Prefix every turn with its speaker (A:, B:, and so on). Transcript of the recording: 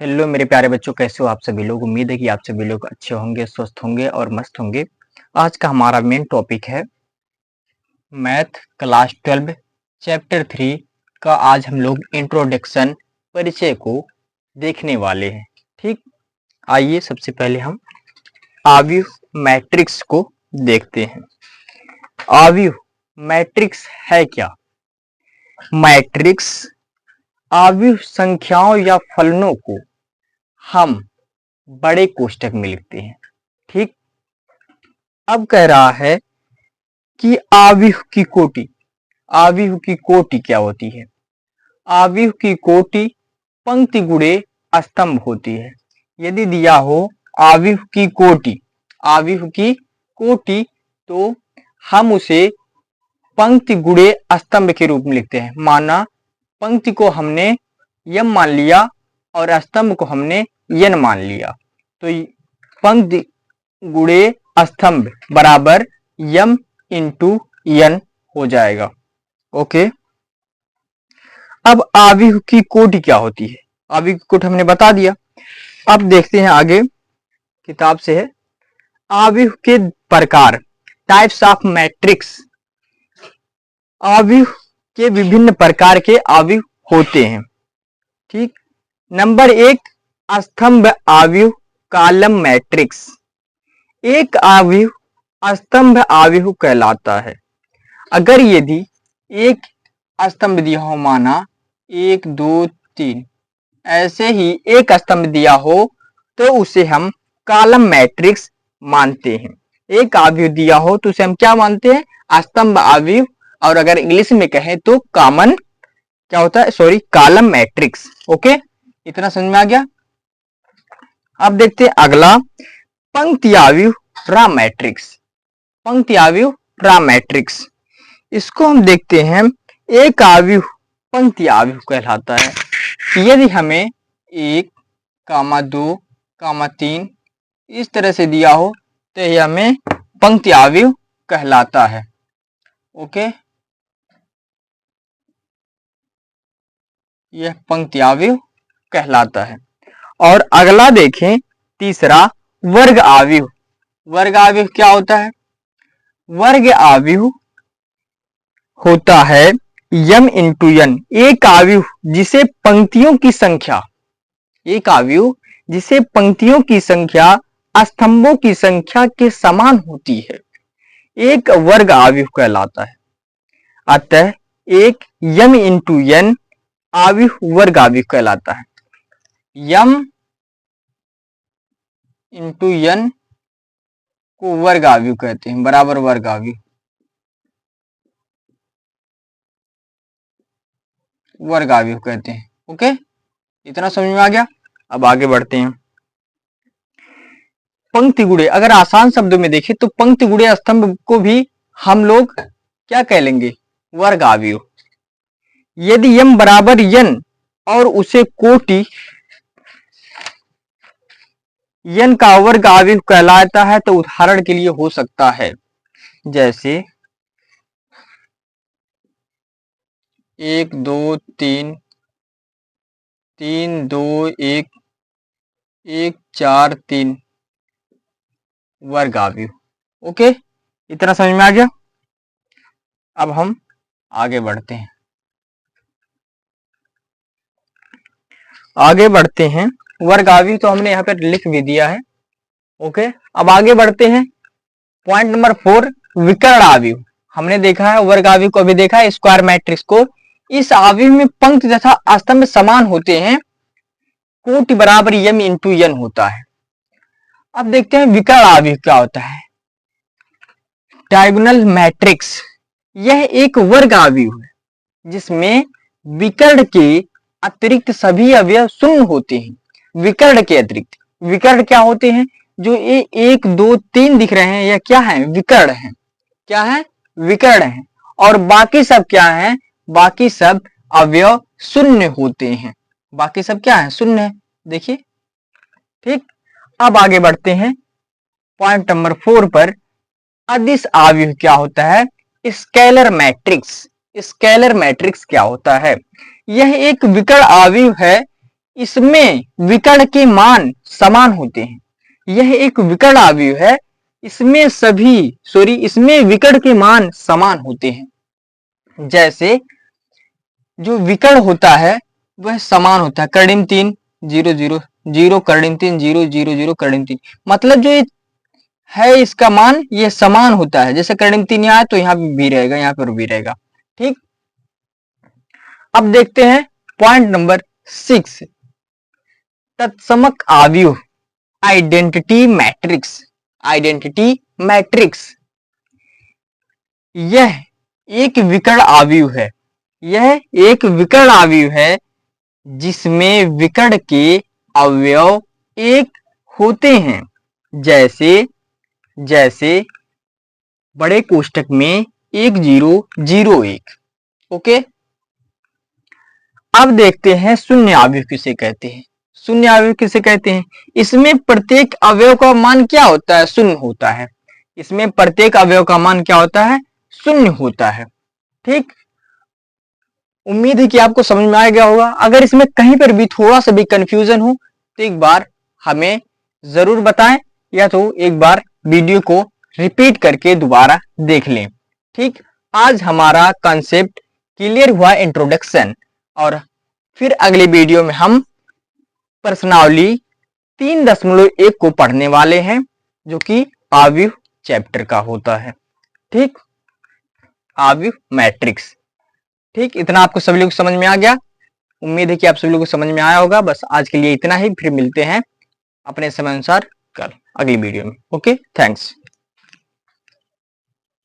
A: Hello मेरे प्यारे बच्चों, कैसे हो आप सभी लोग। उम्मीद है कि आप सभी लोग अच्छे होंगे, स्वस्थ होंगे और मस्त होंगे। आज का हमारा मेन टॉपिक है मैथ क्लास 12 चैप्टर 3 का। आज हम लोग इंट्रोडक्शन परिचय को देखने वाले हैं। ठीक, आइए सबसे पहले हम आव्यूह मैट्रिक्स को देखते हैं। आव्यूह मैट्रिक्स है क्या? मैट्रिक्स आव्यूह संख्याओं या फलनों को हम बड़े कोष्ठक में लिखते हैं। ठीक, अब कह रहा है कि आव्यूह की कोटि। आव्यूह की कोटि क्या होती है? आव्यूह की कोटि पंक्ति गुणे स्तंभ होती है। यदि दिया हो आव्यूह की कोटि, आव्यूह की कोटि, तो हम उसे पंक्ति गुणे स्तंभ के रूप में लिखते हैं। माना पंक्ति को हमने यम मान लिया और स्तंभ को हमने यन मान लिया, तो पंक्ति गुणे स्तंभ बराबर यम इंटू यन हो जाएगा। ओके, अब आव्यूह की कोटि क्या होती है? आव्यूह की कोटि हमने बता दिया। अब देखते हैं आगे, किताब से है आव्यूह के प्रकार, टाइप्स ऑफ मैट्रिक्स। आव्यूह के विभिन्न प्रकार के आव्यूह होते हैं। ठीक, नंबर 1 स्तंभ आव्यूह कॉलम मैट्रिक्स। एक आव्यूह स्तंभ आव्यूह कहलाता है अगर यदि एक स्तंभ दिया हो, माना 1 2 3, ऐसे ही एक स्तंभ दिया हो तो उसे हम कॉलम मैट्रिक्स मानते हैं। एक आव्यूह दिया हो तो उसे हम क्या मानते हैं? स्तंभ आव्यूह। और अगर इंग्लिश में कहें तो कॉमन क्या होता है, सॉरी, कॉलम मैट्रिक्स। ओके, इतना समझ में आ गया। अब देखते हैं अगला, पंक्ति आव्यूह राम मैट्रिक्स। पंक्ति आव्यूह राम मैट्रिक्स, इसको हम देखते हैं। एक आव्यूह पंक्ति आव्यूह कहलाता है यदि हमें 1, 2, 3 इस तरह से दिया हो तो यह हमें पंक्ति आव्यूह कहलाता है। ओके, यह पंक्ति आव्यूह कहलाता है। और अगला देखें, तीसरा वर्ग आव्यूह। वर्ग आव्यूह क्या होता है? वर्ग आव्यूह होता है यम इंटू यन। एक आव्यूह जिसे पंक्तियों की संख्या, एक आव्यूह जिसे पंक्तियों की संख्या स्तंभों की संख्या के समान होती है, एक वर्ग आव्यूह कहलाता है। अतः एक यम इंटू यन आव्यूह वर्ग आव्यूह कहलाता है। यम इंटू यन को वर्ग आव्यूह कहते हैं, बराबर वर्ग आव्यूह, वर्ग आव्यूह कहते हैं। ओके, इतना समझ में आ गया। अब आगे बढ़ते हैं। पंक्ति गुणे, अगर आसान शब्दों में देखें तो पंक्ति गुणे स्तंभ को भी हम लोग क्या कह लेंगे? वर्ग आव्यूह। यदि यम बराबर यन और उसे कोटि यन का वर्ग आव्यूह कहलाता है तो उदाहरण के लिए हो सकता है जैसे 1 2 3, 3 2 1, 1 4 3 वर्ग आव्यूह। ओके, इतना समझ में आ गया। अब हम आगे बढ़ते हैं। आगे बढ़ते हैं, वर्ग आव्यूह तो हमने यहाँ पर लिख भी दिया है। ओके, अब आगे बढ़ते हैं। पॉइंट नंबर 4 विकर्ण आव्यूह। हमने देखा है वर्ग आव्यूह को, अभी देखा है स्क्वायर मैट्रिक्स को। इस आव्यूह में पंक्ति तथा स्तंभ समान होते हैं, कोटि बराबर यम इंटू यन होता है। अब देखते हैं विकर्ण आव्यूह क्या होता है। डायगोनल मैट्रिक्स, यह एक वर्ग आव्यूह है जिसमें विकर्ण के अतिरिक्त सभी अवयव शून्य होते हैं। विकर्ण के अतिरिक्त, विकर्ण क्या होते हैं? जो ये 1 2 3 दिख रहे हैं, यह क्या है? विकर्ण है। क्या है? विकर्ण है। और बाकी सब क्या है? बाकी सब अवयव शून्य होते हैं। बाकी सब क्या है? शून्य है। देखिए, ठीक। अब आगे बढ़ते हैं पॉइंट नंबर 4 पर। अदिश आव्यूह क्या होता है? Scalar matrix. स्केलर मैट्रिक्स क्या होता है? यह एक विकर्ण आव्यूह है इसमें विकर्ण के मान समान होते हैं। यह एक विकर्ण अवयव है, इसमें विकर्ण के मान समान होते हैं। जैसे जो विकर्ण होता है वह समान होता है, कर्णिम 3 0 0 0, कर्णिम 3 0 0 0, कर्णिम 3, मतलब जो है इसका मान ये समान होता है। जैसे कर्णिम 3 यहाँ है तो यहाँ भी रहेगा, यहाँ पर भी रहेगा। ठीक, अब देखते हैं पॉइंट नंबर 6, तत्समक अवयव आइडेंटिटी मैट्रिक्स। आइडेंटिटी मैट्रिक्स यह एक विकर्ण अवयव है, यह एक विकर्ण अवयव है जिसमें विकर्ण के अवयव एक होते हैं। जैसे बड़े कोष्ठक में 1 0 0 1। ओके, अब देखते हैं शून्य अवयव किसे कहते हैं। शून्य अवयव किसे कहते हैं? इसमें प्रत्येक अवयव का मान क्या होता है? शून्य होता है। इसमें प्रत्येक अवयव का मान क्या होता है? शून्य होता है। ठीक, उम्मीद है कि आपको समझ में आ गया होगा। अगर इसमें कहीं पर भी थोड़ा सा भी कंफ्यूजन हो तो एक बार हमें जरूर बताएं, या तो एक बार वीडियो को रिपीट करके दोबारा देख लें। ठीक, आज हमारा कॉन्सेप्ट क्लियर हुआ, इंट्रोडक्शन, और फिर अगले वीडियो में हम प्रश्नावली 3.1 को पढ़ने वाले हैं, जो कि अवयव चैप्टर का होता है। ठीक, अवयव मैट्रिक्स। ठीक, इतना आपको सभी लोग समझ में आ गया। उम्मीद है कि आप सभी लोगों को समझ में आया होगा। बस आज के लिए इतना ही, फिर मिलते हैं अपने समय अनुसार कल अगली वीडियो में। Okay, thanks.